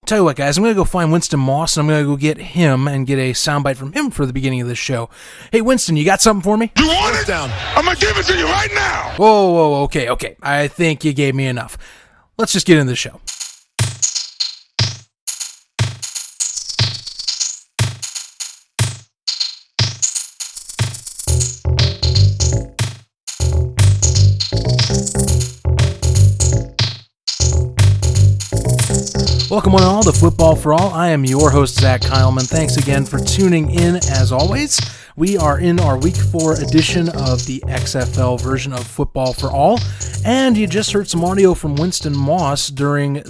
Tell you what, guys, I'm going to go find Winston Moss, and I'm going to go get him and get a soundbite from him for the beginning of this show. Hey, Winston, you got something for me? You want it? I'm going to give it to you right now. Whoa, okay. I think you gave me enough. Let's just get into the show. Welcome one and all to Football for All. I am your host, Zach Keilman. Thanks again for tuning in as always. We are in our Week 4 edition of the XFL version of Football for All, and you just heard some audio from Winston Moss during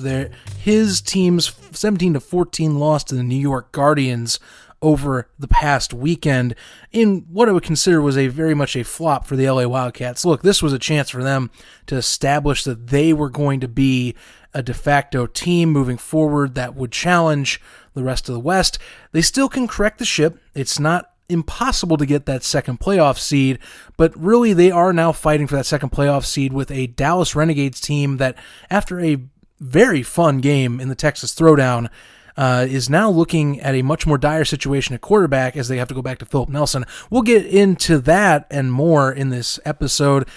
his team's 17-14 loss to the New York Guardians over the past weekend in what I would consider was very much a flop for the LA Wildcats. Look, this was a chance for them to establish that they were going to be a de facto team moving forward that would challenge the rest of the West. They still can correct the ship. It's not impossible to get that second playoff seed, but really they are now fighting for that second playoff seed with a Dallas Renegades team that, after a very fun game in the Texas Throwdown, is now looking at a much more dire situation at quarterback as they have to go back to Philip Nelson. We'll get into that and more in this episode.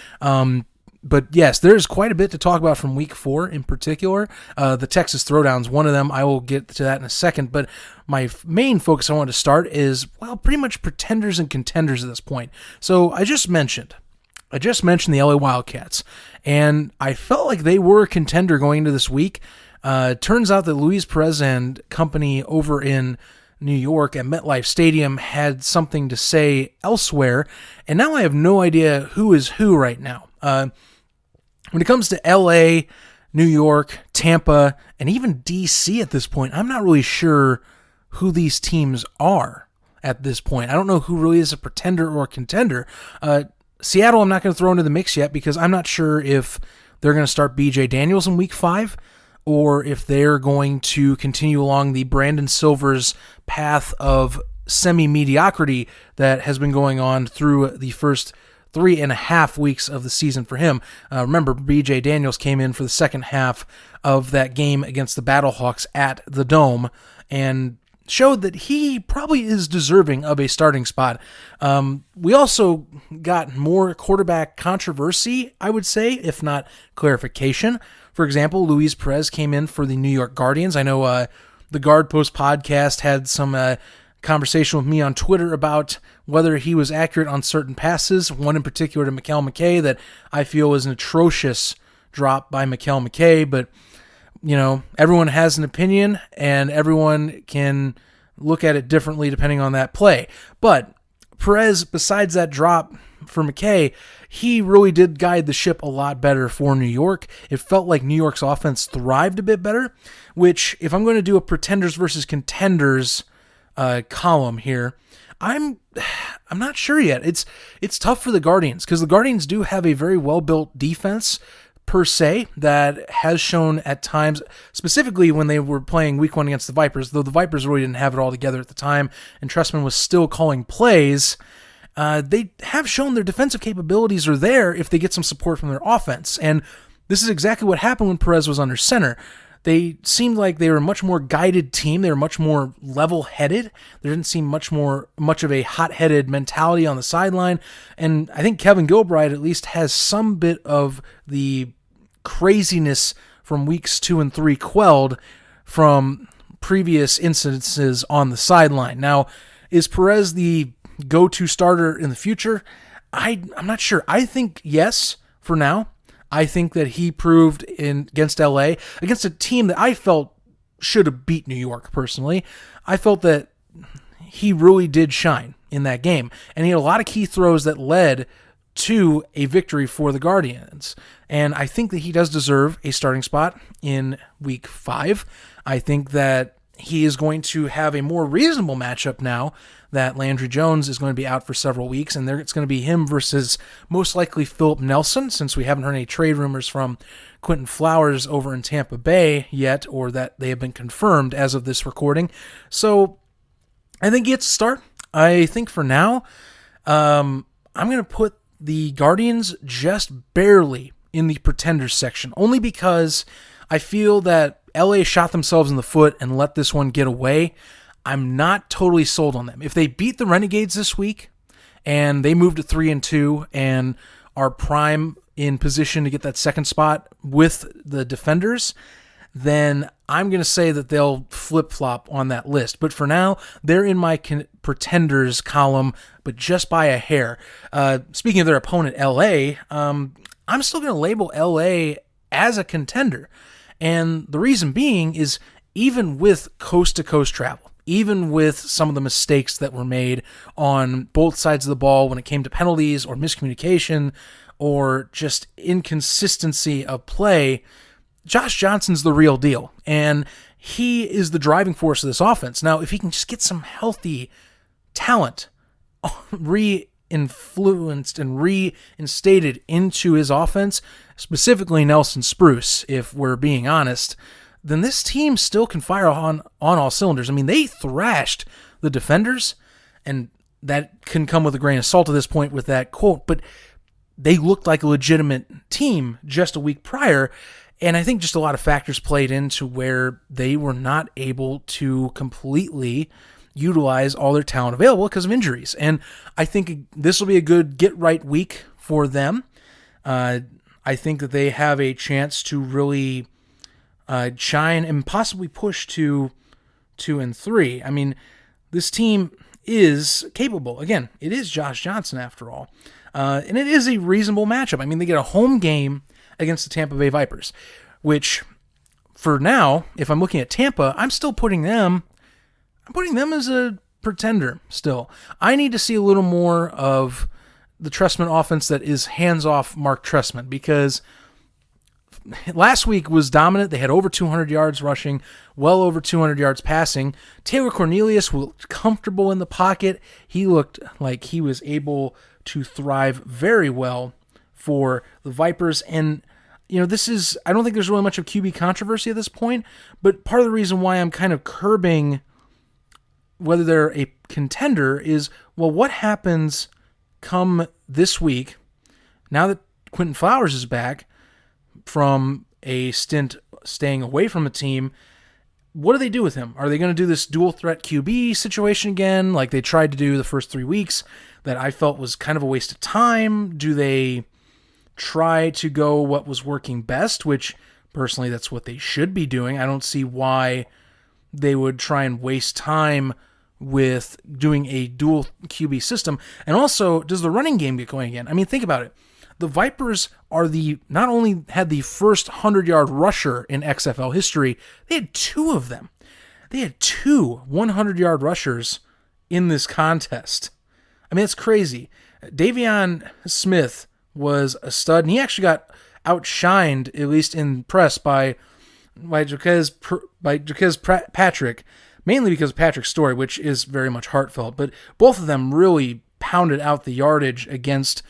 But yes, there's quite a bit to talk about from Week 4 in particular. The Texas Throwdown's one of them. I will get to that in a second. But my main focus I want to start is, pretty much pretenders and contenders at this point. So I just mentioned the LA Wildcats, and I felt like they were a contender going into this week. Turns out that Luis Perez and company over in New York at MetLife Stadium had something to say elsewhere, and now I have no idea who is who right now. When it comes to LA, New York, Tampa, and even DC at this point, I'm not really sure who these teams are at this point. I don't know who really is a pretender or a contender. Seattle, I'm not going to throw into the mix yet because I'm not sure if they're going to start BJ Daniels in Week 5 or if they're going to continue along the Brandon Silver's path of semi-mediocrity that has been going on through the first 3.5 weeks of the season for him. Remember, BJ Daniels came in for the second half of that game against the Battlehawks at the Dome and showed that he probably is deserving of a starting spot. We also got more quarterback controversy, I would say, if not clarification. For example, Luis Perez came in for the New York Guardians. I know the Guard Post podcast had some conversation with me on Twitter about whether he was accurate on certain passes, one in particular to Mikel McKay that I feel was an atrocious drop by Mikel McKay, but everyone has an opinion and everyone can look at it differently depending on that play. But Perez, besides that drop for McKay, he really did guide the ship a lot better for New York. It felt like New York's offense thrived a bit better, which if I'm going to do a pretenders versus contenders column here, I'm not sure yet. It's tough for the Guardians because the Guardians do have a very well-built defense per se that has shown at times, specifically when they were playing Week 1 against the Vipers, though the Vipers really didn't have it all together at the time and Trestman was still calling plays, they have shown their defensive capabilities are there if they get some support from their offense. And this is exactly what happened when Perez was under center. They seemed like they were a much more guided team. They were much more level-headed. There didn't seem much of a hot-headed mentality on the sideline. And I think Kevin Gilbride at least has some bit of the craziness from weeks 2 and 3 quelled from previous incidences on the sideline. Now, is Perez the go-to starter in the future? I'm not sure. I think yes for now. I think that he proved against LA, against a team that I felt should have beat New York personally. I felt that he really did shine in that game. And he had a lot of key throws that led to a victory for the Guardians. And I think that he does deserve a starting spot in Week 5. I think that he is going to have a more reasonable matchup now that Landry Jones is going to be out for several weeks, and it's going to be him versus most likely Philip Nelson, since we haven't heard any trade rumors from Quentin Flowers over in Tampa Bay yet, or that they have been confirmed as of this recording. So I think he gets a start. I think for now, I'm going to put the Guardians just barely in the pretenders section, only because I feel that LA shot themselves in the foot and let this one get away. I'm not totally sold on them. If they beat the Renegades this week and they move to 3-2 and are prime in position to get that second spot with the Defenders, then I'm going to say that they'll flip-flop on that list. But for now, they're in my Pretenders column, but just by a hair. Speaking of their opponent, LA, I'm still going to label LA as a contender. And the reason being is even with coast-to-coast travel, even with some of the mistakes that were made on both sides of the ball when it came to penalties or miscommunication or just inconsistency of play, Josh Johnson's the real deal, and he is the driving force of this offense. Now, if he can just get some healthy talent re-influenced and reinstated into his offense, specifically Nelson Spruce, if we're being honest, then this team still can fire on all cylinders. I mean, they thrashed the Defenders, and that can come with a grain of salt at this point with that quote, but they looked like a legitimate team just a week prior. And I think just a lot of factors played into where they were not able to completely utilize all their talent available because of injuries. And I think this will be a good get-right week for them. I think that they have a chance to really shine and possibly push to 2-3. I mean, this team is capable. Again, it is Josh Johnson after all. And it is a reasonable matchup. I mean, they get a home game against the Tampa Bay Vipers, which for now, if I'm looking at Tampa, I'm still putting them as a pretender still. I need to see a little more of the Trestman offense that is hands-off Mark Trestman, because last week was dominant. They had over 200 yards rushing, well over 200 yards passing. Taylor Cornelius looked comfortable in the pocket. He looked like he was able to thrive very well for the Vipers. And, you know, I don't think there's really much of QB controversy at this point, but part of the reason why I'm kind of curbing whether they're a contender is, well, what happens come this week, now that Quentin Flowers is back from a stint staying away from a team? What do they do with him? Are they going to do this dual threat QB situation again, like they tried to do the first 3 weeks that I felt was kind of a waste of time? Do they try to go what was working best, which personally that's what they should be doing? I don't see why they would try and waste time with doing a dual QB system. And also, does the running game get going again? I mean, think about it. The Vipers not only had the first 100-yard rusher in XFL history, they had 2 of them. They had 2 100-yard rushers in this contest. I mean, it's crazy. Davion Smith was a stud, and he actually got outshined, at least in press, by Jaquez Patrick, mainly because of Patrick's story, which is very much heartfelt. But both of them really pounded out the yardage against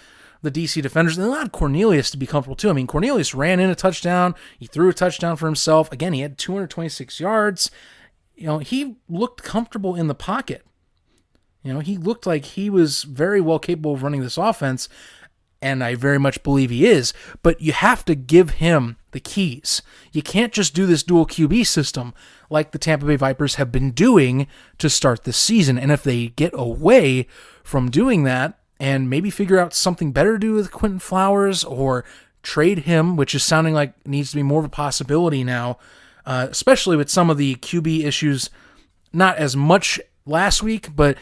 the DC Defenders, and allowed Cornelius to be comfortable too. I mean, Cornelius ran in a touchdown. He threw a touchdown for himself. Again, he had 226 yards. You know, he looked comfortable in the pocket. You know, he looked like he was very well capable of running this offense, and I very much believe he is, but you have to give him the keys. You can't just do this dual QB system like the Tampa Bay Vipers have been doing to start the season. And if they get away from doing that and maybe figure out something better to do with Quentin Flowers or trade him, which is sounding like needs to be more of a possibility now, especially with some of the QB issues, not as much last week, but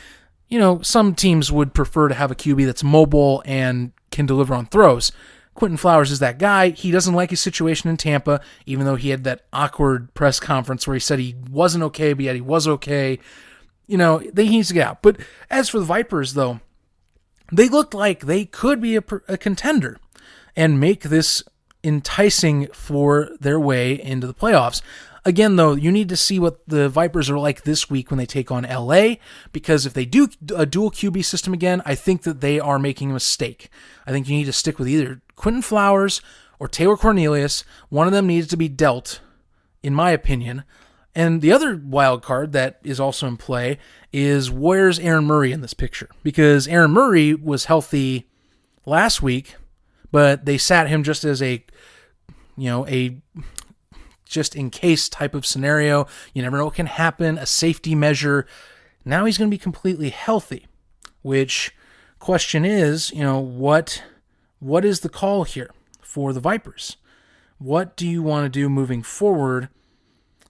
you know, some teams would prefer to have a QB that's mobile and can deliver on throws. Quentin Flowers is that guy. He doesn't like his situation in Tampa, even though he had that awkward press conference where he said he wasn't okay, but yet he was okay. You know, he needs to get out. But as for the Vipers, though, they looked like they could be a contender and make this enticing for their way into the playoffs. Again, though, you need to see what the Vipers are like this week when they take on LA, because if they do a dual QB system again, I think that they are making a mistake. I think you need to stick with either Quentin Flowers or Taylor Cornelius. One of them needs to be dealt, in my opinion. And the other wild card that is also in play is, where's Aaron Murray in this picture? Because Aaron Murray was healthy last week, but they sat him just as a just in case type of scenario. You never know what can happen, a safety measure. Now he's going to be completely healthy, which question is, what is the call here for the Vipers? What do you want to do moving forward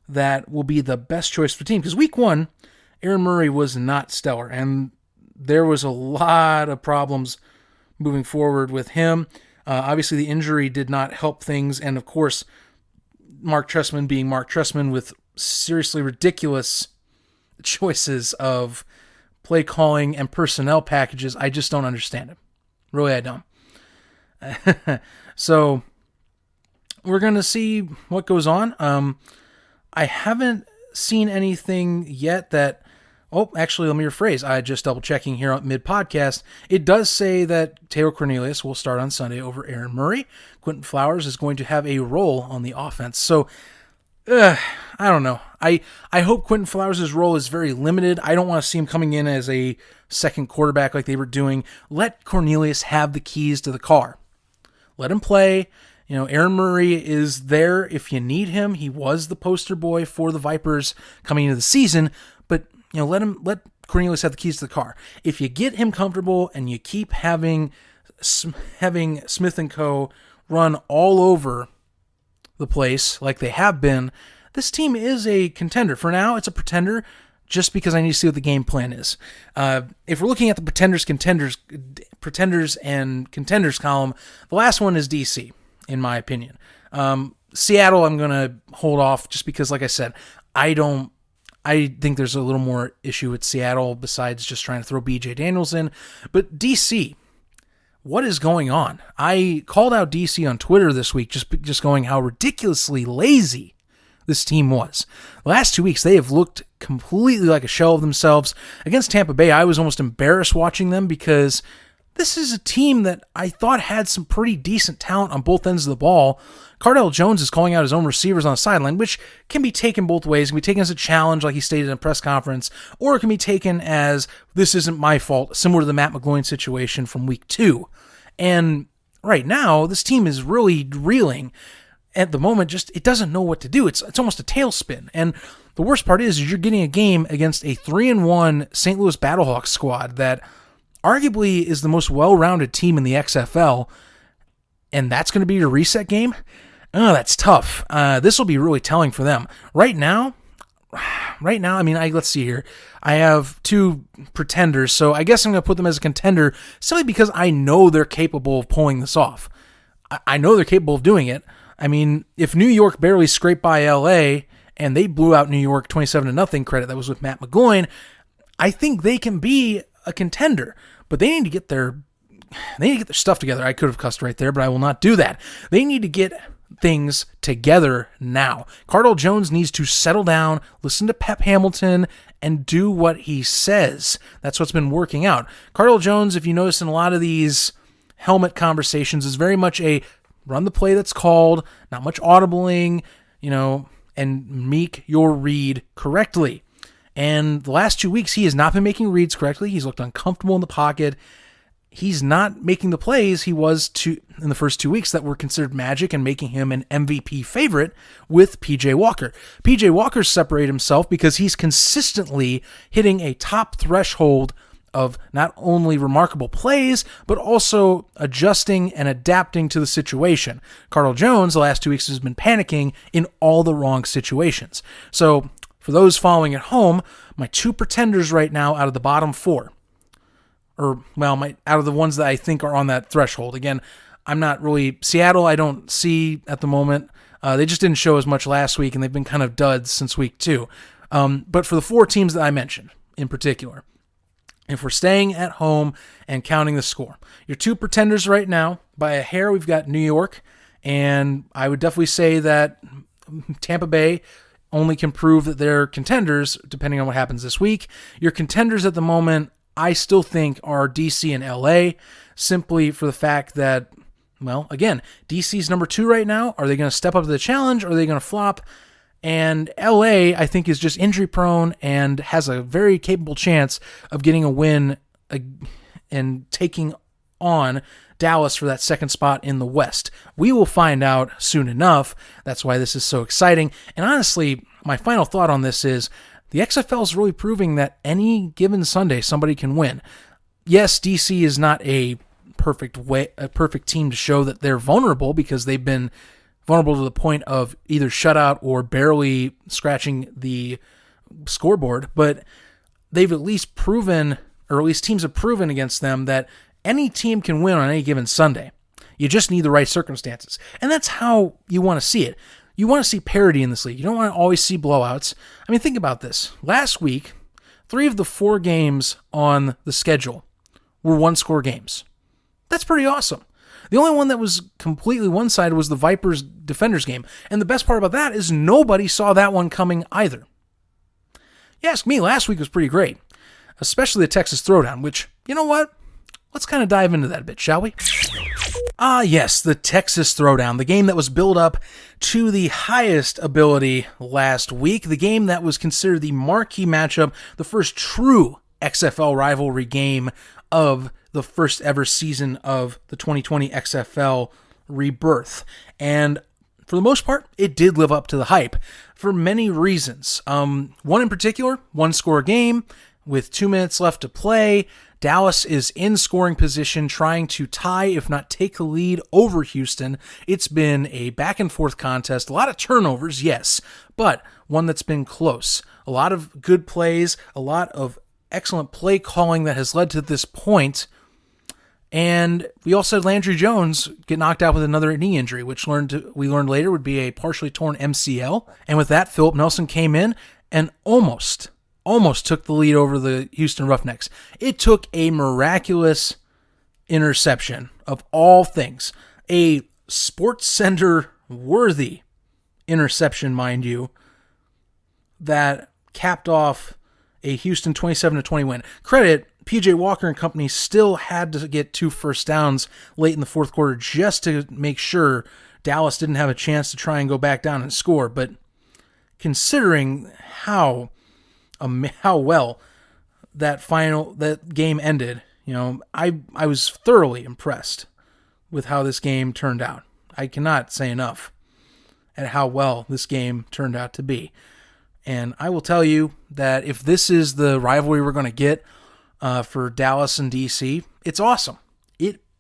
that will be the best choice for the team? Because week 1, Aaron Murray was not stellar, and there was a lot of problems moving forward with him. Obviously, the injury did not help things, and of course, Mark Trestman being Mark Trestman with seriously ridiculous choices of play calling and personnel packages. I just don't understand it. Really, I don't. So we're going to see what goes on. I haven't seen anything yet that... Oh, actually, let me rephrase. I just double-checking here mid-podcast. It does say that Taylor Cornelius will start on Sunday over Aaron Murray. Quentin Flowers is going to have a role on the offense. So, I don't know. I hope Quentin Flowers' role is very limited. I don't want to see him coming in as a second quarterback like they were doing. Let Cornelius have the keys to the car. Let him play. Aaron Murray is there if you need him. He was the poster boy for the Vipers coming into the season, but let Cornelius have the keys to the car. If you get him comfortable and you keep having Smith and Co. run all over the place like they have been, this team is a contender. For now, it's a pretender just because I need to see what the game plan is. If we're looking at the pretenders and contenders column, the last one is DC, in my opinion. Seattle, I'm going to hold off just because, like I said, I think there's a little more issue with Seattle besides just trying to throw BJ Daniels in. But DC, what is going on? I called out DC on Twitter this week, just going how ridiculously lazy this team was. The last 2 weeks, they have looked completely like a shell of themselves. Against Tampa Bay, I was almost embarrassed watching them because this is a team that I thought had some pretty decent talent on both ends of the ball. Cardell Jones is calling out his own receivers on the sideline, which can be taken both ways. It can be taken as a challenge, like he stated in a press conference, or it can be taken as, this isn't my fault, similar to the Matt McGloin situation from week 2. And right now, this team is really reeling. At the moment, it doesn't know what to do. It's almost a tailspin. And the worst part is you're getting a game against a 3-1 St. Louis Battlehawks squad that arguably is the most well-rounded team in the XFL, and that's going to be your reset game? Oh, that's tough. This will be really telling for them. Right now, let's see here. I have 2 pretenders, so I guess I'm going to put them as a contender simply because I know they're capable of pulling this off. I know they're capable of doing it. I mean, if New York barely scraped by LA and they blew out New York 27-0, credit that was with Matt McGloin, I think they can be a contender. But they need to get their stuff together. I could have cussed right there, but I will not do that. They need to get things together now. Cardell Jones needs to settle down, listen to Pep Hamilton, and do what he says. That's what's been working out. Cardell Jones, if you notice in a lot of these helmet conversations, is very much a run the play that's called, not much audibling, and make your read correctly. And the last 2 weeks, he has not been making reads correctly. He's looked uncomfortable in the pocket. He's not making the plays he was in the first 2 weeks that were considered magic and making him an MVP favorite with PJ Walker. PJ Walker separated himself because he's consistently hitting a top threshold of not only remarkable plays, but also adjusting and adapting to the situation. Cardell Jones, the last 2 weeks, has been panicking in all the wrong situations. So for those following at home, my 2 pretenders right now out of the bottom 4, out of the ones that I think are on that threshold. Again, I'm not really... Seattle, I don't see at the moment. They just didn't show as much last week, and they've been kind of duds since week 2. But for the 4 teams that I mentioned in particular, if we're staying at home and counting the score, your 2 pretenders right now, by a hair, we've got New York, and I would definitely say that Tampa Bay only can prove that they're contenders depending on what happens this week. Your contenders at the moment, I still think, are DC and LA, simply for the fact that, again, DC's number 2 right now. Are they going to step up to the challenge, or are they going to flop? And LA, I think, is just injury prone and has a very capable chance of getting a win and taking on Dallas for that second spot in the West. We will find out soon enough. That's why this is so exciting. And honestly, my final thought on this is the XFL is really proving that any given Sunday somebody can win. Yes, DC is not a perfect team to show that they're vulnerable, because they've been vulnerable to the point of either shutout or barely scratching the scoreboard, but they've at least proven, or at least teams have proven against them, that any team can win on any given Sunday. You just need the right circumstances. And that's how you want to see it. You want to see parity in this league. You don't want to always see blowouts. I mean, think about this. Last week, 3 of the 4 games on the schedule were one-score games. That's pretty awesome. The only one that was completely one-sided was the Vipers-Defenders game. And the best part about that is nobody saw that one coming either. You ask me, last week was pretty great. Especially the Texas Throwdown, which, you know what? Let's kind of dive into that a bit, shall we? Ah, yes, the Texas Throwdown, the game that was built up to the highest ability last week, the game that was considered the marquee matchup, the first true XFL rivalry game of the first ever season of the 2020 XFL rebirth. And for the most part, it did live up to the hype for many reasons. One in particular, one-score game with 2 minutes left to play. Dallas is in scoring position, trying to tie, if not take the lead over Houston. It's been a back-and-forth contest. A lot of turnovers, yes, but one that's been close. A lot of good plays, a lot of excellent play calling that has led to this point. And we also had Landry Jones get knocked out with another knee injury, which we learned later would be a partially torn MCL. And with that, Philip Nelson came in and almost took the lead over the Houston Roughnecks. It took a miraculous interception of all things. A Sports Center worthy interception, mind you, that capped off a Houston 27-20 win. Credit, PJ Walker and company still had to get 2 first downs late in the fourth quarter just to make sure Dallas didn't have a chance to try and go back down and score. But considering how well that game ended, I was thoroughly impressed with how this game turned out. I cannot say enough at how well this game turned out to be. And I will tell you that if this is the rivalry we're going to get for Dallas and DC, it's awesome.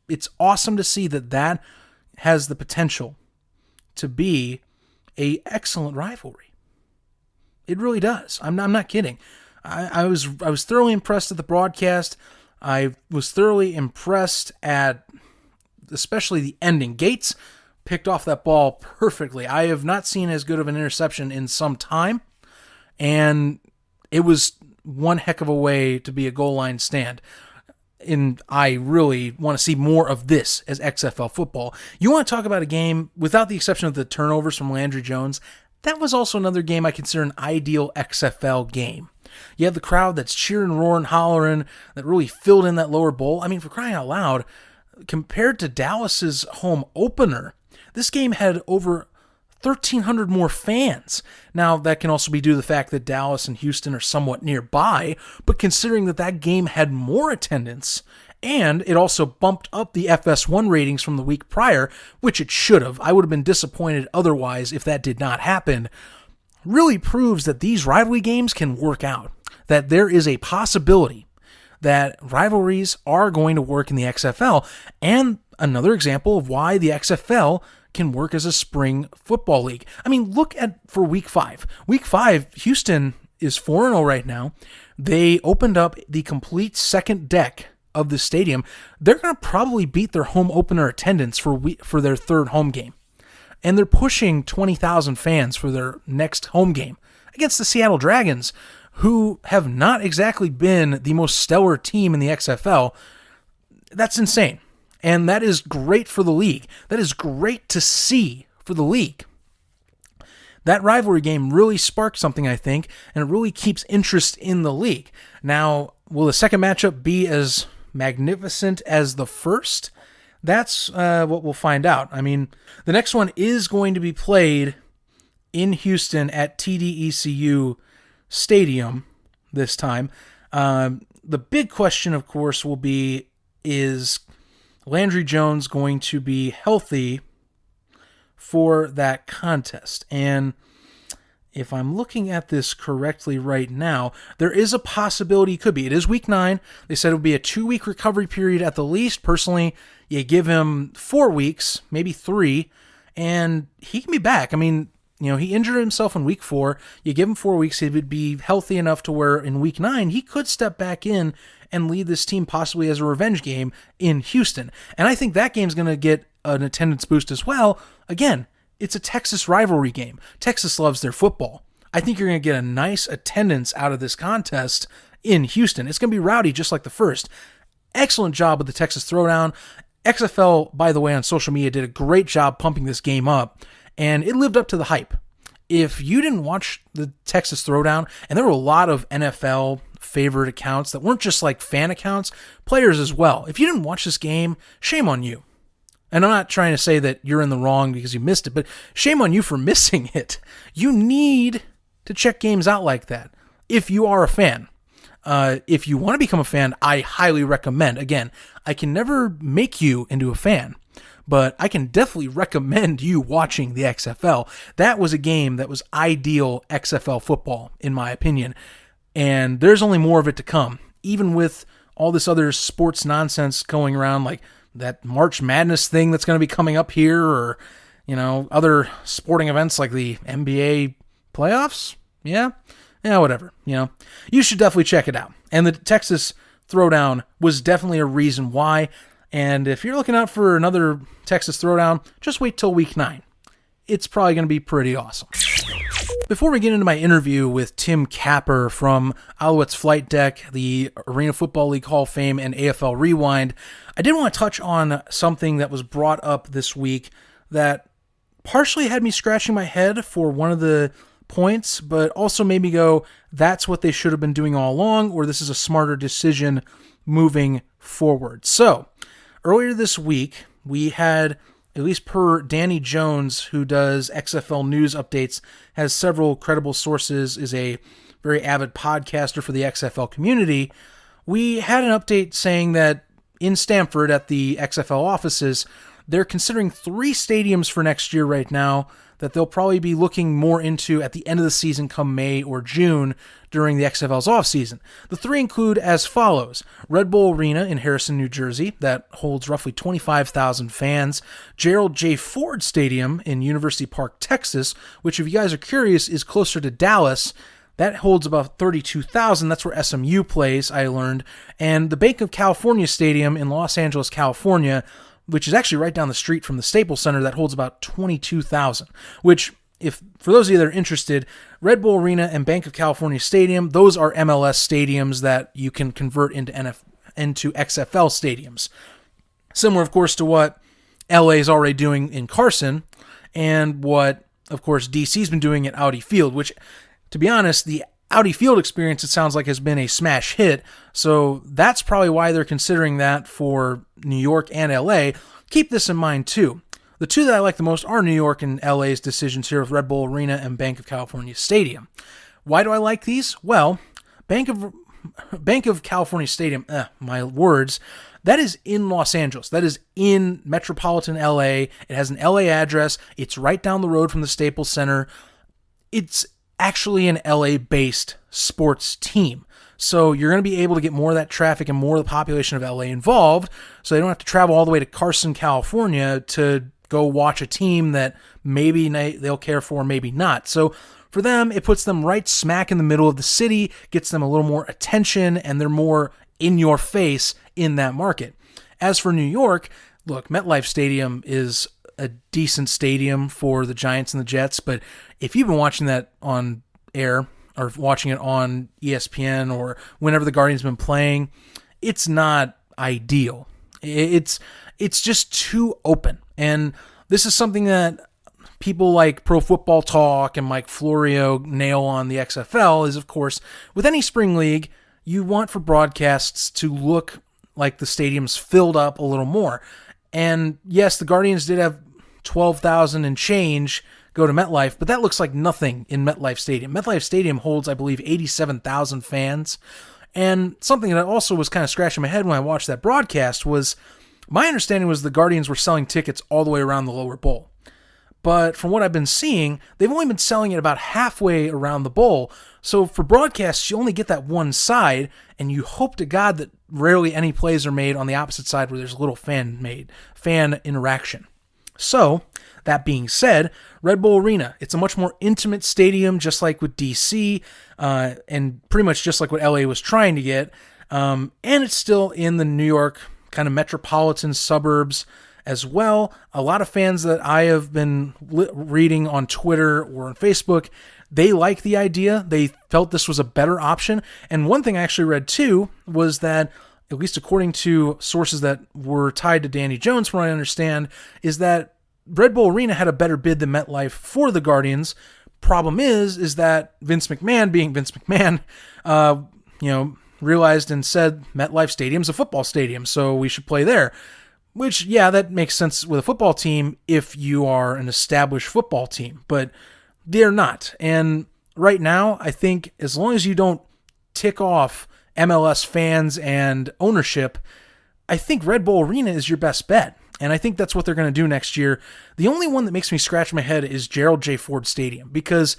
It's awesome to see that has the potential to be an excellent rivalry. It really does. I'm not kidding. I was thoroughly impressed at the broadcast. I was thoroughly impressed at especially the ending. Gates picked off that ball perfectly. I have not seen as good of an interception in some time, and it was one heck of a way to be a goal line stand. And I really want to see more of this as XFL football. You want to talk about a game, without the exception of the turnovers from Landry Jones, that was also another game I consider an ideal XFL game. You have the crowd that's cheering, roaring, hollering, that really filled in that lower bowl. I mean, for crying out loud, compared to Dallas's home opener, this game had over 1,300 more fans. Now, that can also be due to the fact that Dallas and Houston are somewhat nearby, but considering that game had more attendance, and it also bumped up the FS1 ratings from the week prior, which it should have. I would have been disappointed otherwise if that did not happen. Really proves that these rivalry games can work out, that there is a possibility that rivalries are going to work in the XFL, and another example of why the XFL can work as a spring football league. I mean, look at for week 5. Week 5, Houston is 4-0 right now. They opened up the complete second deck of the stadium. They're going to probably beat their home opener attendance for their third home game. And they're pushing 20,000 fans for their next home game against the Seattle Dragons, who have not exactly been the most stellar team in the XFL. That's insane. And that is great for the league. That is great to see for the league. That rivalry game really sparked something, I think, and it really keeps interest in the league. Now, will the second matchup be as magnificent as the first? That's what we'll find out. I mean, the next one is going to be played in Houston at TDECU Stadium this time. The big question, of course, will be Landry Jones going to be healthy for that contest? And if I'm looking at this correctly right now, there is a possibility he could be. It is week 9. They said it would be a 2-week recovery period at the least. Personally, you give him 4 weeks, maybe 3, and he can be back. I mean, he injured himself in week 4. You give him 4 weeks, he would be healthy enough to where in week 9, he could step back in and lead this team possibly as a revenge game in Houston. And I think that game's going to get an attendance boost as well. Again, it's a Texas rivalry game. Texas loves their football. I think you're going to get a nice attendance out of this contest in Houston. It's going to be rowdy just like the first. Excellent job with the Texas Throwdown. XFL, by the way, on social media did a great job pumping this game up, and it lived up to the hype. If you didn't watch the Texas Throwdown, and there were a lot of NFL favorite accounts that weren't just like fan accounts, players as well. If you didn't watch this game, shame on you. And I'm not trying to say that you're in the wrong because you missed it, but shame on you for missing it. You need to check games out like that if you are a fan. If you want to become a fan, I highly recommend. Again, I can never make you into a fan, but I can definitely recommend you watching the XFL. That was a game that was ideal XFL football, in my opinion. And there's only more of it to come, even with all this other sports nonsense going around, like that March Madness thing that's going to be coming up here, or, other sporting events like the NBA playoffs. Yeah, whatever. You should definitely check it out. And the Texas Throwdown was definitely a reason why. And if you're looking out for another Texas Throwdown, just wait till week 9. It's probably going to be pretty awesome. Before we get into my interview with Tim Capper from Alouettes Flight Deck, the Arena Football League Hall of Fame, and AFL Rewind, I did want to touch on something that was brought up this week that partially had me scratching my head for one of the points, but also made me go, that's what they should have been doing all along, or this is a smarter decision moving forward. So, earlier this week, we had, at least per Danny Jones, who does XFL news updates, has several credible sources, is a very avid podcaster for the XFL community. We had an update saying that in Stamford at the XFL offices, they're considering 3 stadiums for next year right now that they'll probably be looking more into at the end of the season come May or June during the XFL's offseason. The 3 include as follows: Red Bull Arena in Harrison, New Jersey, that holds roughly 25,000 fans. Gerald J. Ford Stadium in University Park, Texas, which, if you guys are curious, is closer to Dallas. That holds about 32,000. That's where SMU plays, I learned. And the Bank of California Stadium in Los Angeles, California, which is actually right down the street from the Staples Center, that holds about 22,000, which, if for those of you that are interested, Red Bull Arena and Bank of California Stadium, those are MLS stadiums that you can convert into XFL stadiums. Similar, of course, to what LA is already doing in Carson, and what, of course, DC's been doing at Audi Field, which, to be honest, the Audi Field experience, it sounds like, has been a smash hit, so that's probably why they're considering that for New York and LA. Keep this in mind, too. The 2 that I like the most are New York and LA's decisions here with Red Bull Arena and Bank of California Stadium. Why do I like these? Well, Bank of California Stadium, my words, that is in Los Angeles. That is in metropolitan LA. It has an LA address. It's right down the road from the Staples Center. It's actually an LA-based sports team. So you're going to be able to get more of that traffic and more of the population of LA involved, so they don't have to travel all the way to Carson, California to go watch a team that maybe they'll care for, maybe not. So for them, it puts them right smack in the middle of the city, gets them a little more attention, and they're more in your face in that market. As for New York, look, MetLife Stadium is a decent stadium for the Giants and the Jets, but if you've been watching that on air or watching it on ESPN or whenever the Guardians have been playing, it's not ideal. It's just too open. And this is something that people like Pro Football Talk and Mike Florio nail on the XFL is, of course, with any spring league, you want for broadcasts to look like the stadium's filled up a little more. And yes, the Guardians did have 12,000 and change go to MetLife, but that looks like nothing in MetLife Stadium. MetLife Stadium holds, I believe, 87,000 fans. And something that also was kind of scratching my head when I watched that broadcast was My understanding was the Guardians were selling tickets all the way around the lower bowl. But from what I've been seeing, they've only been selling it about halfway around the bowl. So for broadcasts, you only get that one side, and you hope to God that rarely any plays are made on the opposite side where there's a little fan interaction. So, that being said, Red Bull Arena, it's a much more intimate stadium, just like with DC, and pretty much just like what LA was trying to get. And it's still in the New York kind of metropolitan suburbs as well. A lot of fans that I have been reading on Twitter or on Facebook, they like the idea. They felt this was a better option. And one thing I actually read too was that, at least according to sources that were tied to Danny Jones, from what I understand, is that Red Bull Arena had a better bid than MetLife for the Guardians. Problem is that Vince McMahon, being Vince McMahon, realized and said MetLife Stadium's a football stadium, so we should play there. Which, yeah, that makes sense with a football team if you are an established football team, but they're not. And right now, I think as long as you don't tick off MLS fans and ownership, I think Red Bull Arena is your best bet. And I think that's what they're going to do next year. The only one that makes me scratch my head is Gerald J. Ford Stadium, because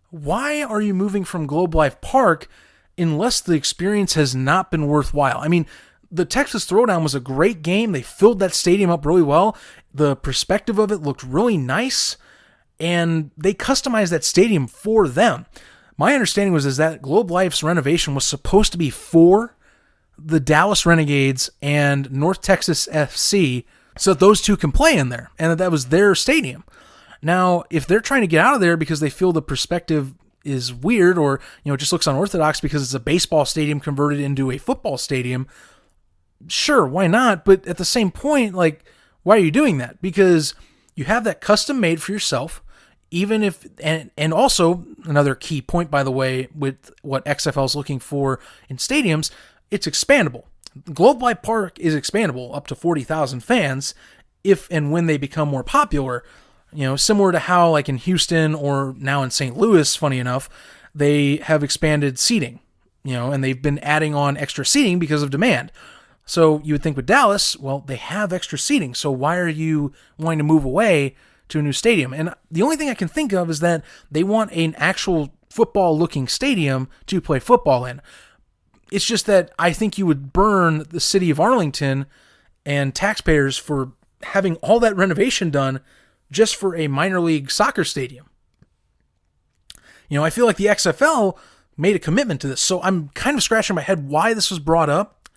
why are you moving from Globe Life Park unless the experience has not been worthwhile? I mean, the Texas Throwdown was a great game. They filled that stadium up really well. The perspective of it looked really nice, and they customized that stadium for them. My understanding is that Globe Life's renovation was supposed to be for the Dallas Renegades and North Texas FC, so that those two can play in there, and that was their stadium. Now, if they're trying to get out of there because they feel the perspective is weird, or it just looks unorthodox because it's a baseball stadium converted into a football stadium, sure, why not? But at the same point, why are you doing that? Because you have that custom made for yourself, even if, and also another key point, by the way, with what XFL is looking for in stadiums, it's expandable. Globe Life Park is expandable up to 40,000 fans if and when they become more popular. Similar to how, like in Houston or now in St. Louis, funny enough, they have expanded seating, and they've been adding on extra seating because of demand. So you would think with Dallas, well, they have extra seating, so why are you wanting to move away to a new stadium? And the only thing I can think of is that they want an actual football-looking stadium to play football in. It's just that I think you would burn the city of Arlington and taxpayers for having all that renovation done just for a minor league soccer stadium. I feel like the XFL made a commitment to this, so I'm kind of scratching my head why this was brought up.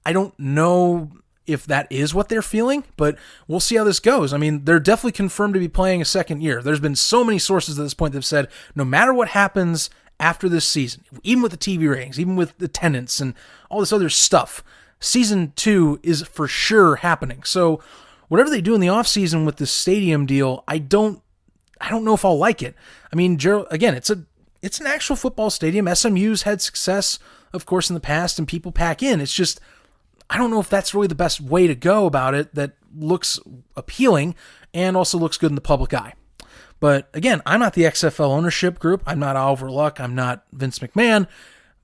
I don't know if that is what they're feeling, but we'll see how this goes. I mean, they're definitely confirmed to be playing a second year. There's been so many sources at this point that have said, no matter what happens after this season, even with the TV ratings, even with attendance and all this other stuff, season 2 is for sure happening. So whatever they do in the offseason with this stadium deal, I don't know if I'll like it. I mean, again, it's an actual football stadium. SMU's had success, of course, in the past, and people pack in. It's just, I don't know if that's really the best way to go about it that looks appealing and also looks good in the public eye. But again, I'm not the XFL ownership group. I'm not Oliver Luck. I'm not Vince McMahon.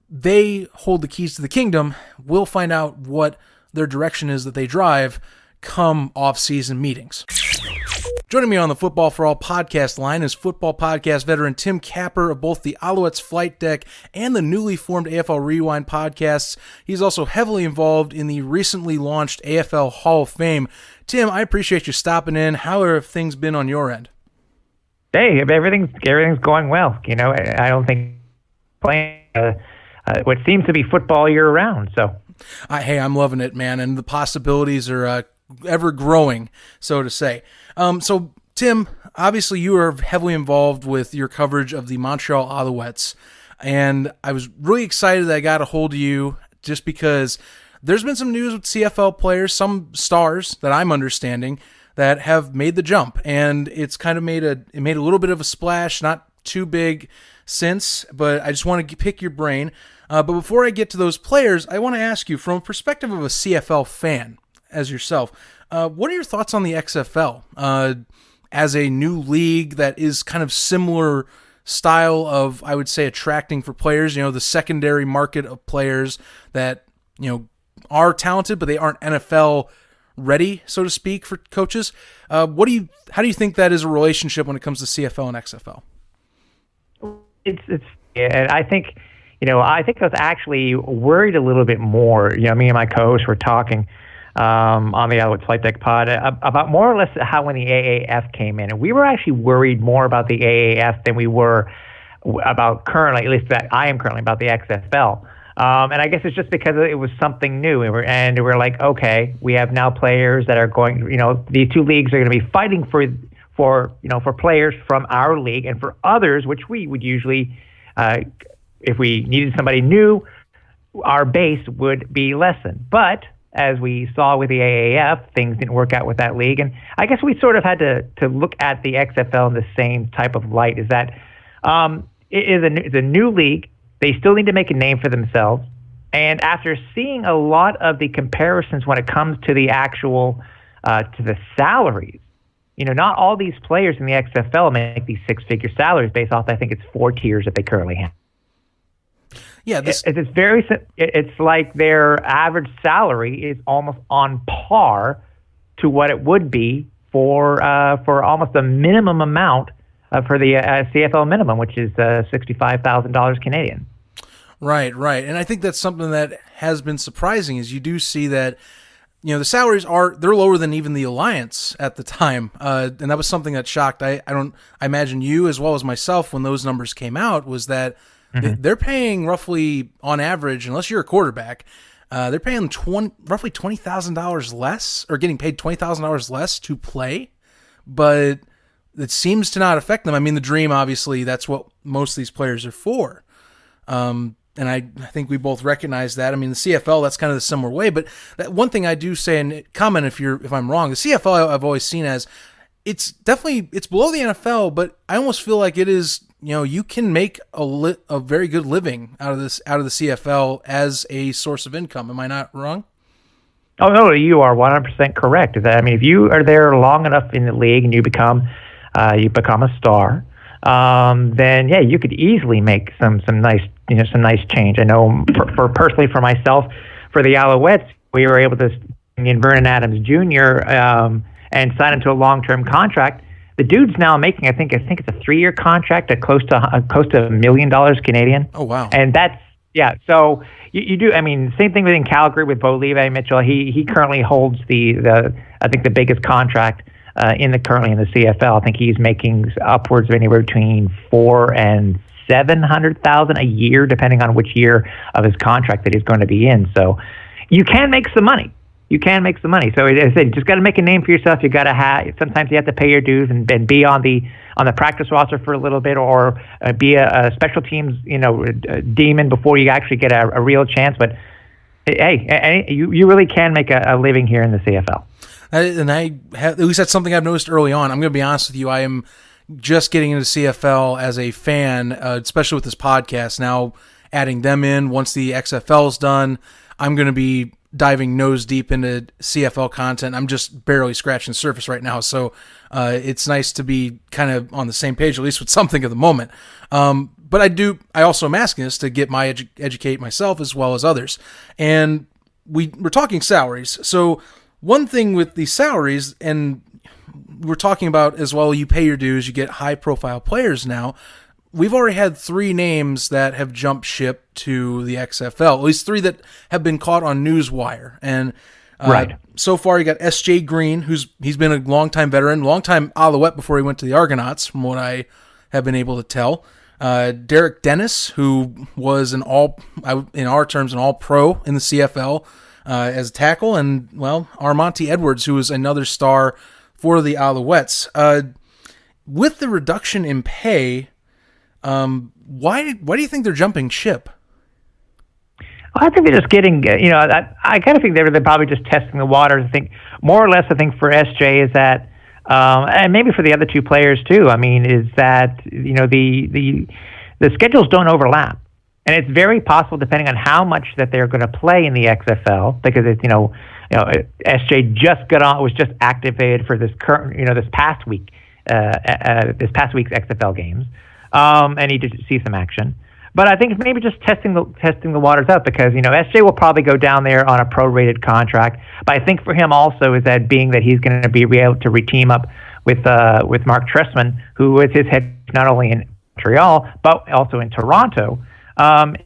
They hold the keys to the kingdom. We'll find out what their direction is that they drive come off-season meetings. Joining me on the Football for All podcast line is football podcast veteran Tim Capper of both the Alouettes Flight Deck and the newly formed AFL Rewind podcasts. He's also heavily involved in the recently launched AFL Hall of Fame. Tim, I appreciate you stopping in. How have things been on your end? Hey, everything's going well. I don't think playing what seems to be football year round. So, hey, I'm loving it, man, and the possibilities are ever growing, so to say. So, Tim, obviously you are heavily involved with your coverage of the Montreal Alouettes, and I was really excited that I got a hold of you just because there's been some news with CFL players, some stars that I'm understanding, that have made the jump, and it's kind of made a little bit of a splash, not too big since, but I just want to pick your brain. But before I get to those players, I want to ask you, from a perspective of a CFL fan, as yourself, what are your thoughts on the XFL as a new league that is kind of similar style of, I would say, attracting for players, the secondary market of players that, are talented, but they aren't NFL ready, so to speak, for coaches. How do you think that is a relationship when it comes to CFL and XFL? And I think, I was actually worried a little bit more. Me and my co-host were talking on the Alouette Flight Deck Pod about more or less how when the AAF came in, and we were actually worried more about the AAF than we were about currently, at least that I am currently, about the XFL. And I guess it's just because it was something new, and we're like, okay, we have now players that are going. These two leagues are going to be fighting for players from our league and for others, which we would usually, if we needed somebody new, our base would be lessened. But as we saw with the AAF, things didn't work out with that league, and I guess we sort of had to look at the XFL in the same type of light. Is that it's a new league. They still need to make a name for themselves. And after seeing a lot of the comparisons when it comes to the actual, to the salaries, not all these players in the XFL make these six-figure salaries based off, I think it's 4 tiers that they currently have. Yeah, it's like their average salary is almost on par to what it would be for almost a minimum amount for the CFL minimum, which is $65,000 Canadian. Right. And I think that's something that has been surprising is you do see that, the salaries they're lower than even the Alliance at the time. And that was something that shocked. I imagine you as well as myself when those numbers came out was that they're paying roughly on average, unless you're a quarterback, they're paying roughly $20,000 less or getting paid $20,000 less to play, but it seems to not affect them. I mean, the dream, obviously, that's what most of these players are for. And I think we both recognize that. I mean, the CFL, that's kind of the similar way. But that one thing I do say, and comment if I'm wrong, the CFL I've always seen as it's below the NFL, but I almost feel like it is. You can make a very good living out of the CFL as a source of income. Am I not wrong? Oh no, you are 100% correct. If you are there long enough in the league and you become a star, then yeah, you could easily make some nice change. I know for personally for myself, for the Alouettes, we were able to bring in Vernon Adams Jr. And sign him to a long-term contract. The dude's now making, I think it's a 3-year contract at close to $1 million Canadian. Oh wow! And that's So you do. I mean, same thing within Calgary with Bo Levi Mitchell. He currently holds the biggest contract currently in the CFL. I think he's making upwards of anywhere between $400,000 and $700,000 a year, depending on which year of his contract that he's going to be in. So you can make some money. So as I said, you just got to make a name for yourself. You got to sometimes you have to pay your dues and be on the practice roster for a little bit, or be a special teams demon before you actually get a real chance. But hey, you really can make a living here in the CFL. And at least that's something I've noticed early on. I'm going to be honest with you. I am just getting into CFL as a fan, especially with this podcast. Now adding them in once the XFL is done, I'm going to be diving nose deep into CFL content. I'm just barely scratching the surface right now, so it's nice to be kind of on the same page, at least with something at the moment. But I also am asking this to get educate myself as well as others. And we're talking salaries. So one thing with the salaries, and we're talking about as well, you pay your dues, you get high-profile players now. We've already had 3 names that have jumped ship to the XFL, at least 3 that have been caught on Newswire. And right. So far, you got S.J. Green, he's been a longtime veteran, longtime Alouette before he went to the Argonauts, from what I have been able to tell. Derek Dennis, who was in our terms, an all-pro in the CFL as a tackle, and, well, Armonte Edwards, who was another star for the Alouettes. With the reduction in pay, why do you think they're jumping ship? I think they're just getting, I kind of think they're probably just testing the waters. I think more or less, for SJ is that, and maybe for the other 2 players too. I mean, is that the schedules don't overlap, and it's very possible depending on how much that they're going to play in the XFL, because it's SJ was just activated for this current this past week's XFL games. And he did see some action. But I think it's maybe just testing the waters out because, SJ will probably go down there on a prorated contract. But I think for him also is that being that he's going to be able to re-team up with Mark Trestman, who is his head not only in Montreal, but also in Toronto. I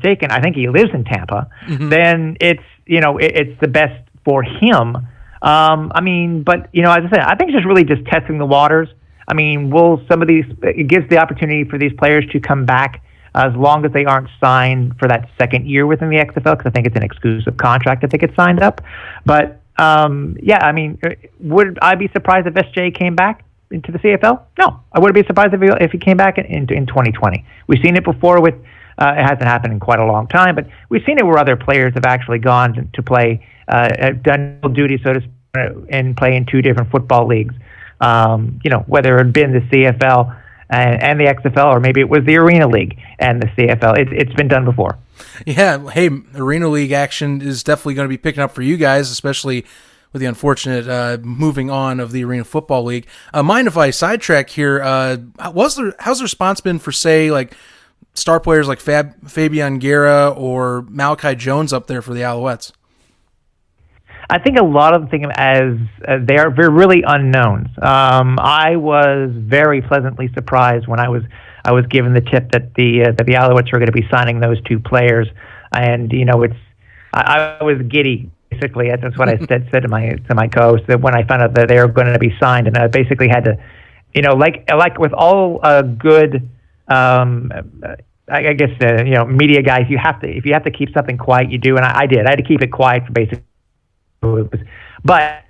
think he lives in Tampa. Mm-hmm. Then it's the best for him. But as I said, I think it's really just testing the waters. Will some of these, it gives the opportunity for these players to come back as long as they aren't signed for that second year within the XFL, because I think it's an exclusive contract if they get signed up. But, would I be surprised if SJ came back into the CFL? No, I wouldn't be surprised if he came back in 2020. We've seen it before with, it hasn't happened in quite a long time, but we've seen it where other players have actually gone to play, done duty, so to speak, and play in two different football leagues. Whether it had been the CFL and the XFL, or maybe it was the Arena League and the CFL. It's been done before. Yeah, hey, Arena League action is definitely going to be picking up for you guys, especially with the unfortunate moving on of the Arena Football League. Mind if I sidetrack here? How's the response been for, say, like star players like Fabian Guerra or Malachi Jones up there for the Alouettes? I think a lot of them think of them as they're really unknowns. I was very pleasantly surprised when I was given the tip that the Alouettes were going to be signing those two players, and I was giddy. Basically, that's what I said to my co-host, that when I found out that they were going to be signed, and I basically had to, like with all good. I guess media guys, if you have to keep something quiet, you do, and I did. I had to keep it quiet for basically. But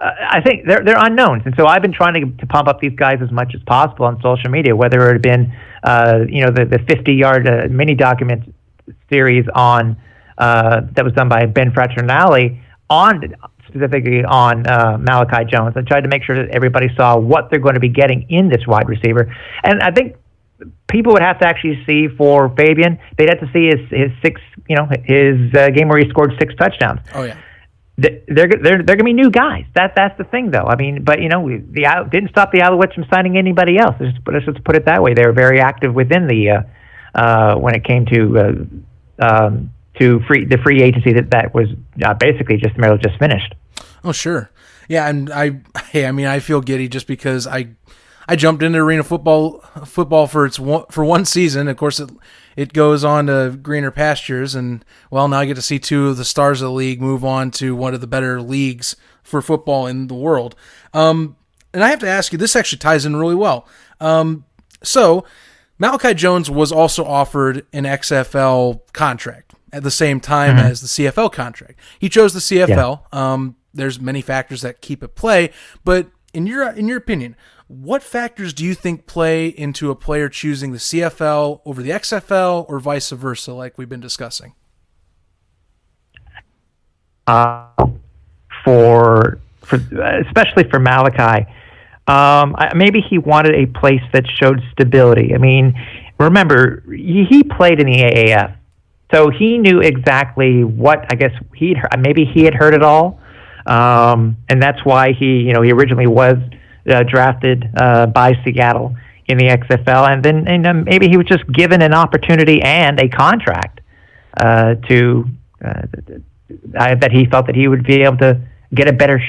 I think they're unknowns, and so I've been trying to pump up these guys as much as possible on social media. Whether it had been the 50-yard mini document series on that was done by Ben Fraternale specifically on Malachi Jones. I tried to make sure that everybody saw what they're going to be getting in this wide receiver, and I think people would have to actually see for Fabian. They'd have to see his game where he scored 6 touchdowns. Oh yeah. They're going to be new guys. That's the thing, though. Didn't stop the Alouettes from signing anybody else. Let's just put it that way. They were very active within the when it came to the free agency that was basically just finished. Oh sure, yeah. And I feel giddy just because I jumped into arena football for one season. Of course, it goes on to greener pastures, and now I get to see two of the stars of the league move on to one of the better leagues for football in the world. And I have to ask you, this actually ties in really well. So Malachi Jones was also offered an XFL contract at the same time as the CFL contract. He chose the CFL. Yeah. There's many factors that keep at play, but in your opinion, what factors do you think play into a player choosing the CFL over the XFL or vice versa, like we've been discussing? For especially for Malachi, maybe he wanted a place that showed stability. Remember, he played in the AAF, so he knew exactly what, I guess, maybe he had heard it all, and that's why he originally was drafted by Seattle in the XFL, and then maybe he was just given an opportunity and a contract that he felt that he would be able to get a better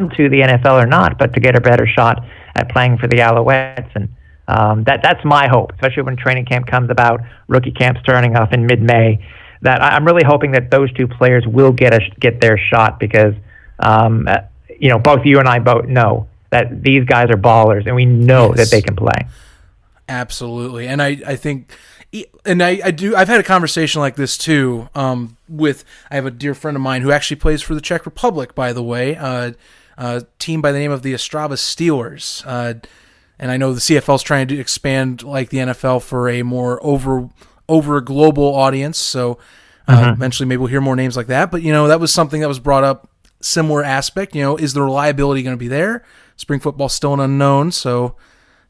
to the NFL or not, but to get a better shot at playing for the Alouettes, and that's my hope, especially when training camp comes about, rookie camp starting off in mid-May. That I'm really hoping that those two players will get their shot because. Both you and I both know that these guys are ballers, and we know that they can play. Absolutely, and I think, and I've had a conversation like this too. I have a dear friend of mine who actually plays for the Czech Republic, by the way, a team by the name of the Ostrava Steelers, and I know the CFL is trying to expand like the NFL for a more over a global audience. So eventually, maybe we'll hear more names like that. But that was something that was brought up. Similar aspect, is the reliability going to be there? Spring football's still an unknown, so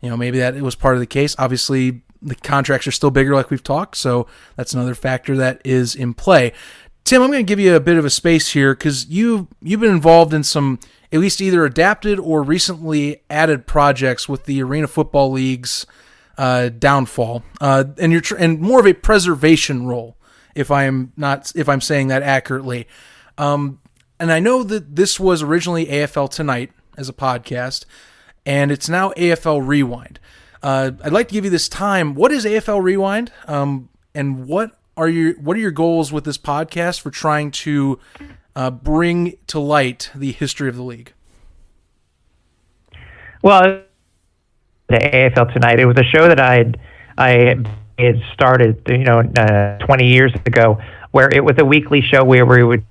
maybe that it was part of the case. Obviously, the contracts are still bigger, like we've talked, so that's another factor that is in play. Tim, I'm going to give you a bit of a space here because you've been involved in some at least either adapted or recently added projects with the Arena Football League's downfall, and you're and more of a preservation role, if I'm saying that accurately. And I know that this was originally AFL Tonight as a podcast, and it's now AFL Rewind. I'd like to give you this time. What is AFL Rewind? And what are your goals with this podcast for trying to bring to light the history of the league? Well, the AFL Tonight, it was a show that I had started 20 years ago, where it was a weekly show where we would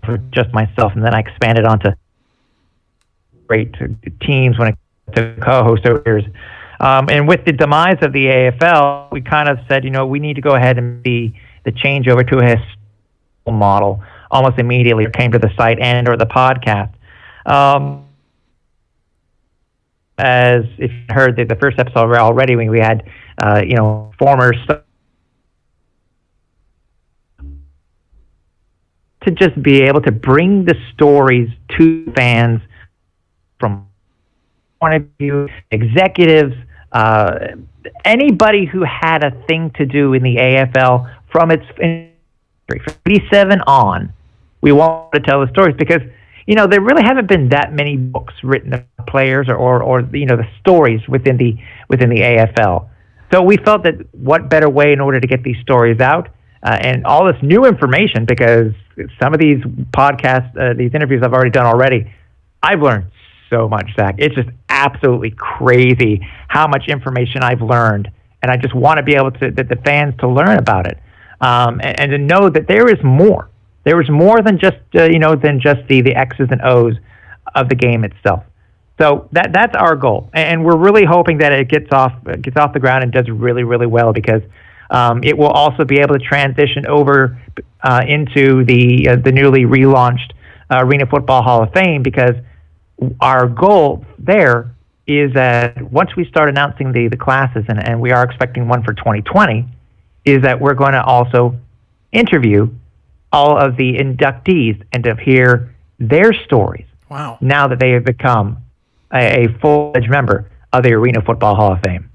for just myself, and then I expanded onto great teams when it to co-host over years. And with the demise of the AFL, we kind of said, we need to go ahead and be the changeover to a historical model almost immediately. Came to the site and or the podcast. As if you heard the first episode already, when we had former to just be able to bring the stories to fans from point of view, executives, anybody who had a thing to do in the AFL from its from 87 on. We want to tell the stories because there really haven't been that many books written about players or the stories within the AFL. So we felt that what better way in order to get these stories out and all this new information, because some of these podcasts, these interviews I've already done already, I've learned so much, Zach. It's just absolutely crazy how much information I've learned, and I just want to be able to the fans to learn about it, and to know that there is more. There is more than just the X's and O's of the game itself. So that's our goal, and we're really hoping that it gets off the ground and does really, really well, because it will also be able to transition over into the newly relaunched Arena Football Hall of Fame, because our goal there is that once we start announcing the classes, and we are expecting one for 2020, is that we're going to also interview all of the inductees and to hear their stories. Wow. Now that they have become a full-fledged member of the Arena Football Hall of Fame.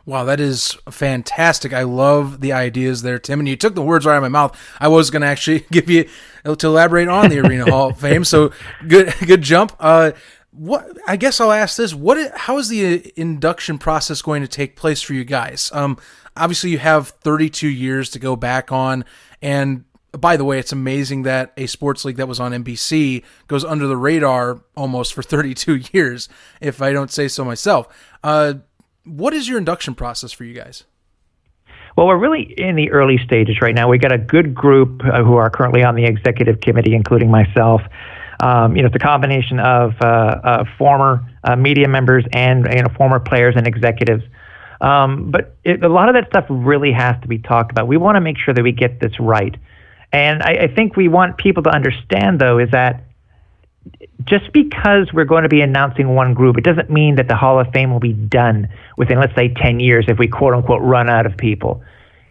Wow, that is fantastic. I love the ideas there, Tim. And you took the words right out of my mouth. I was going to actually give you to elaborate on the Arena Hall of Fame. So good jump. What I guess I'll ask this: how is the induction process going to take place for you guys? Obviously, you have 32 years to go back on, and by the way, it's amazing that a sports league that was on NBC goes under the radar almost for 32 years, if I don't say so myself. What is your induction process for you guys? Well, we're really in the early stages right now. We got a good group who are currently on the executive committee, including myself. It's a combination of former media members and former players and executives. But a lot of that stuff really has to be talked about. We want to make sure that we get this right. And I think we want people to understand, though, is that just because we're going to be announcing one group, it doesn't mean that the Hall of Fame will be done within, let's say, 10 years if we quote-unquote run out of people.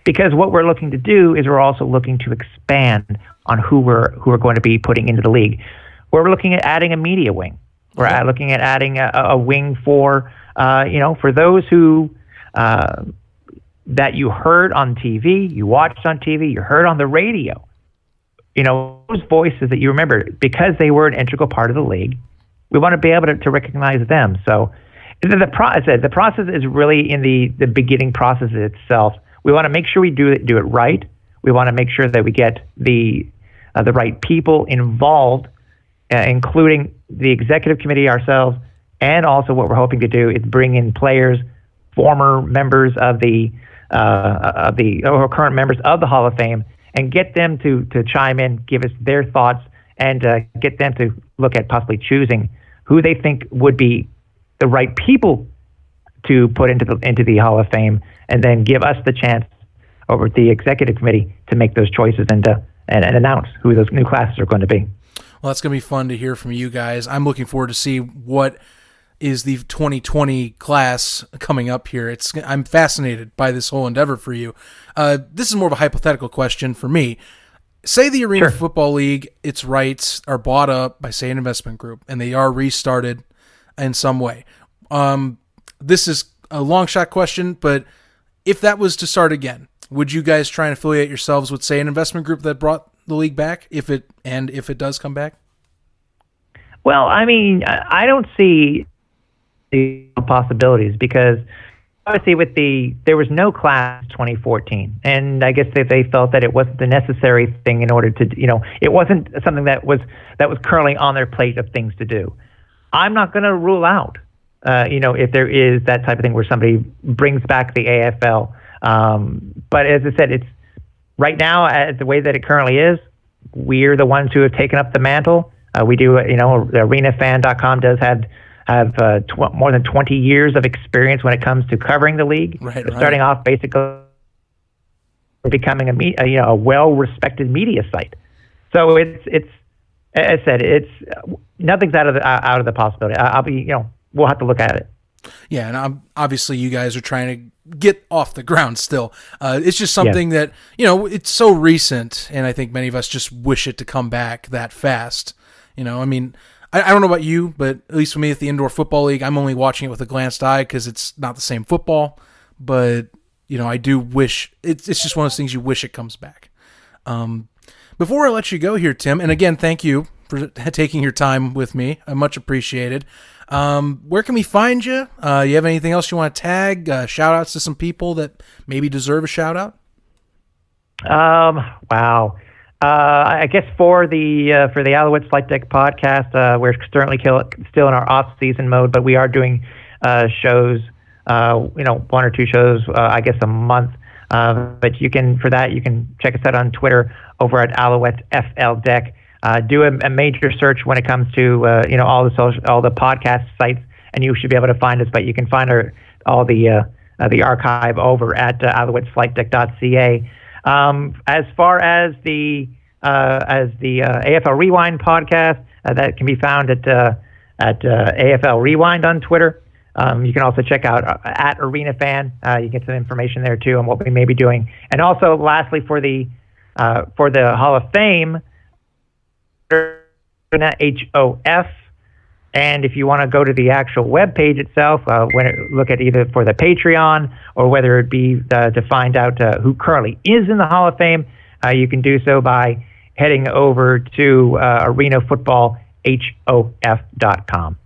Because what we're looking to do is we're also looking to expand on who we're going to be putting into the league. We're looking at adding a media wing. We're looking at adding a wing for those who that you heard on TV, you watched on TV, you heard on the radio. Those voices that you remember, because they were an integral part of the league, we want to be able to recognize them. So the process is really in the beginning process itself. We want to make sure we do it right. We want to make sure that we get the right people involved, including the executive committee ourselves, and also what we're hoping to do is bring in players, former members of or current members of the Hall of Fame, and get them to chime in, give us their thoughts, and get them to look at possibly choosing who they think would be the right people to put into the Hall of Fame, and then give us the chance over the executive committee to make those choices and announce who those new classes are going to be. Well, that's going to be fun to hear from you guys. I'm looking forward to see what is the 2020 class coming up here. I'm fascinated by this whole endeavor for you. This is more of a hypothetical question for me. Say the Arena Football League, its rights are bought up by, say, an investment group, and they are restarted in some way. This is a long shot question, but if that was to start again, would you guys try and affiliate yourselves with, say, an investment group that brought the league back, if it does come back? Well, I mean, I don't see the possibilities because obviously there was no class 2014, and I guess they felt that it wasn't the necessary thing in order to, it wasn't something that was currently on their plate of things to do. I'm not going to rule out, if there is that type of thing where somebody brings back the AFL. But as I said, it's right now, the way that it currently is, we're the ones who have taken up the mantle. We do, arenafan.com does have more than 20 years of experience when it comes to covering the league. Right. Starting off basically becoming a well-respected media site. So it's as I said, it's nothing's out of the possibility. I'll be, we'll have to look at it. Yeah, and obviously you guys are trying to get off the ground still. It's just something that, it's so recent, and I think many of us just wish it to come back that fast. I mean, I don't know about you, but at least for me at the Indoor Football League, I'm only watching it with a glanced eye because it's not the same football. But, I do wish, it's just one of those things you wish it comes back. Before I let you go here, Tim, and again, thank you for taking your time with me. I much appreciated. Where can we find you? You have anything else you want to tag? Shout outs to some people that maybe deserve a shout out? Wow. I guess for the Alouettes Flight Deck podcast, we're certainly still in our off-season mode, but we are doing shows, one or two shows, I guess a month. But you can check us out on Twitter over at Alouettes FL Deck. Do a major search when it comes to all the podcast sites, and you should be able to find us. But you can find all the archive over at alouettesflightdeck.ca. As far as the AFL Rewind podcast, that can be found at AFL Rewind on Twitter. You can also check out at Arena Fan. You get some information there too on what we may be doing. And also, lastly, for the Hall of Fame, HOF. And if you want to go to the actual web page itself, look at either for the Patreon or whether it be to find out who currently is in the Hall of Fame, you can do so by heading over to arenafootballhof.com.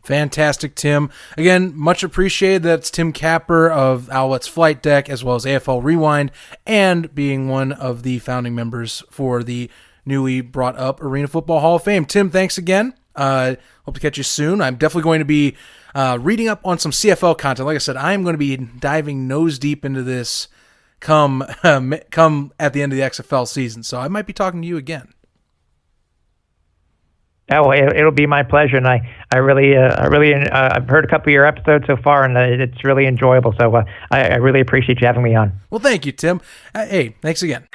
Fantastic, Tim. Again, much appreciated. That's Tim Capper of Alouettes Flight Deck, as well as AFL Rewind, and being one of the founding members for the newly brought up Arena Football Hall of Fame. Tim, thanks again. Hope to catch you soon. I'm definitely going to be reading up on some CFL content. Like I said, I am going to be diving nose deep into this come at the end of the XFL season. So I might be talking to you again. Oh, it'll be my pleasure, and I've heard a couple of your episodes so far, and it's really enjoyable. So I really appreciate you having me on. Well, thank you, Tim. Hey, thanks again.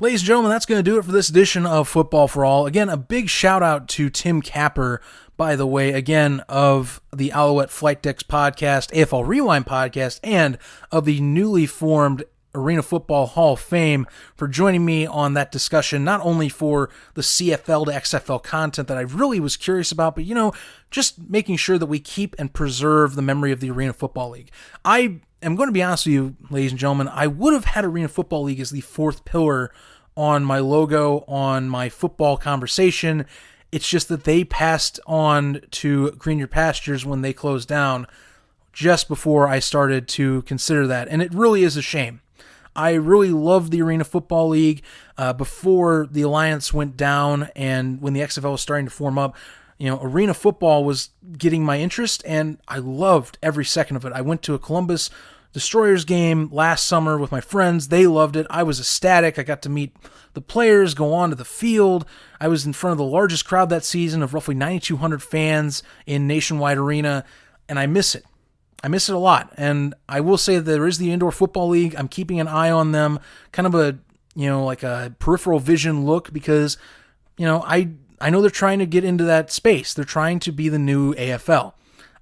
Ladies and gentlemen, that's going to do it for this edition of Football for All. Again, a big shout out to Tim Capper, by the way, again, of the Alouette Flight Decks podcast, AFL Rewind podcast, and of the newly formed Arena Football Hall of Fame, for joining me on that discussion, not only for the CFL to XFL content that I really was curious about, but, just making sure that we keep and preserve the memory of the Arena Football League. I am going to be honest with you, ladies and gentlemen, I would have had Arena Football League as the fourth pillar on my logo, on my football conversation. It's just that they passed on to Greener Pastures when they closed down just before I started to consider that, and it really is a shame. I really loved the Arena Football League before the Alliance went down, and when the XFL was starting to form up. Arena football was getting my interest, and I loved every second of it. I went to a Columbus Destroyers game last summer with my friends. They loved it. I was ecstatic. I got to meet the players, go on to the field. I was in front of the largest crowd that season of roughly 9,200 fans in Nationwide Arena, and I miss it. I miss it a lot, and I will say that there is the Indoor Football League. I'm keeping an eye on them, kind of a, like a peripheral vision look, because, I know they're trying to get into that space. They're trying to be the new AFL.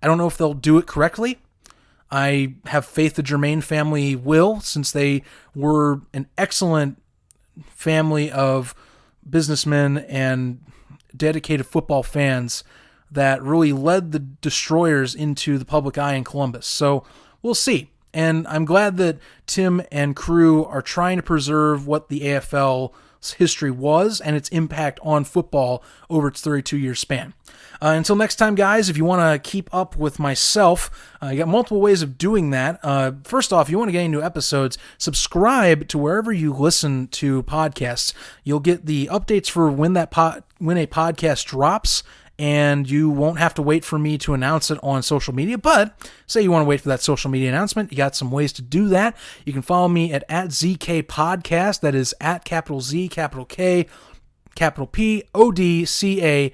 I don't know if they'll do it correctly. I have faith the Germain family will, since they were an excellent family of businessmen and dedicated football fans that really led the Destroyers into the public eye in Columbus. So we'll see. And I'm glad that Tim and crew are trying to preserve what the AFL's history was and its impact on football over its 32-year span. Until next time, guys, if you want to keep up with myself, you got multiple ways of doing that. First off, you want to get new episodes, subscribe to wherever you listen to podcasts. You'll get the updates for when a podcast drops, and you won't have to wait for me to announce it on social media. But say you want to wait for that social media announcement, you got some ways to do that. You can follow me at ZK Podcast. That is at capital Z, capital K, capital P, ODCAST.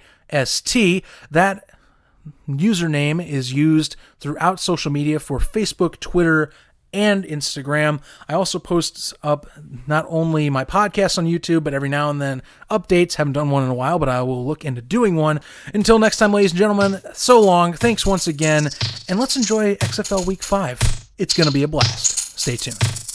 That username is used throughout social media for Facebook, Twitter, and Instagram. I also post up not only my podcast on YouTube, but every now and then updates. Haven't done one in a while, but I will look into doing one. Until next time, ladies and gentlemen, so long. Thanks once again, and let's enjoy XFL Week 5. It's going to be a blast. Stay tuned.